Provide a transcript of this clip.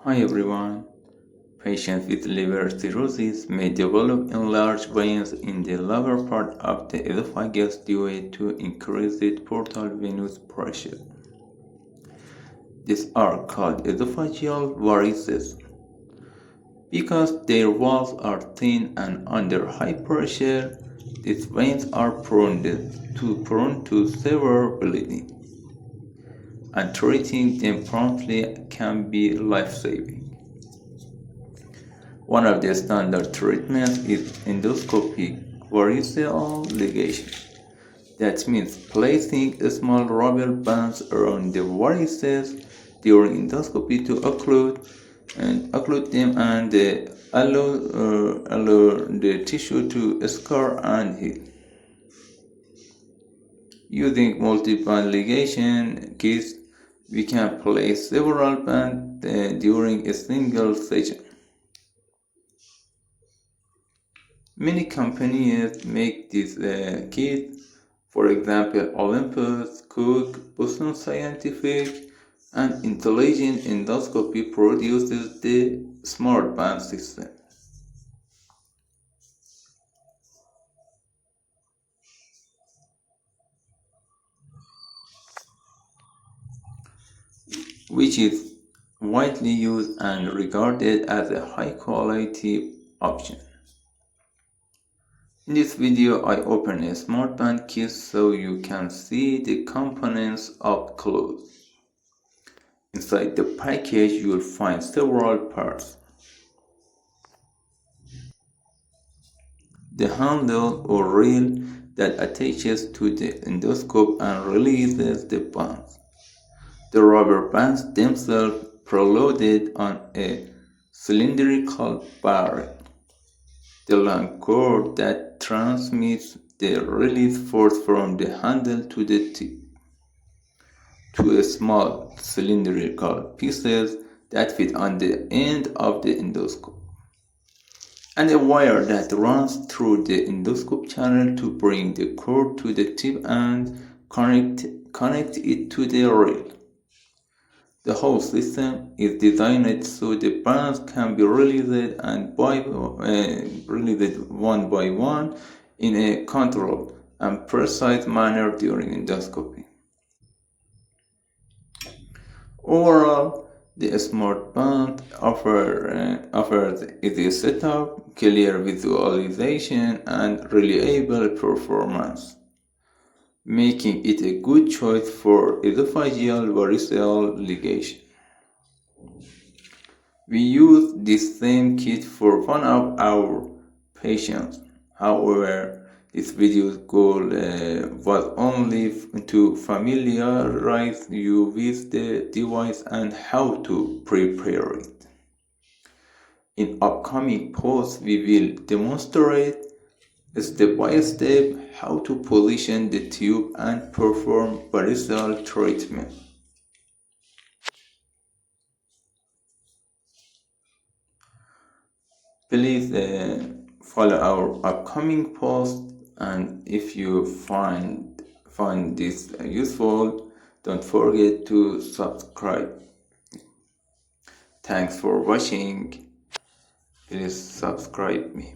Hi everyone. Patients with liver cirrhosis may develop enlarged veins in the lower part of the esophagus due to increased portal venous pressure. These are called esophageal varices. Because their walls are thin and under high pressure, these veins are prone to severe bleeding, and treating them promptly can be life-saving. One of the standard treatments is endoscopic variceal ligation. That means placing small rubber bands around the varices during endoscopy to occlude them and allow the tissue to scar and heal. Using multi-band ligation kits, we can place several bands during a single session. Many companies make these kits, for example Olympus, Cook, Boston Scientific, and Intelligent Endoscopy produces the Smart Band system, which is widely used and regarded as a high-quality option. In this video, I open a Smart Band kit so you can see the components up close. Inside the package, you will find several parts. The handle or reel that attaches to the endoscope and releases the bands. The rubber bands themselves preloaded on a cylindrical barrel. The long cord that transmits the release force from the handle to the tip. Two small cylindrical pieces that fit on the end of the endoscope, and a wire that runs through the endoscope channel to bring the cord to the tip and connect it to the reel. The whole system is designed so the bands can be released one by one in a controlled and precise manner during endoscopy. Overall, the Smart Band offers easy setup, clear visualization, and reliable performance, making it a good choice for esophageal variceal ligation. We used this same kit for one of our patients. However, this video's goal was only to familiarize you with the device and how to prepare it. In upcoming posts, we will demonstrate step by step how to position the tube and perform variceal treatment. Please follow our upcoming posts, and if you find this useful, don't forget to subscribe. Thanks for watching. Please subscribe me.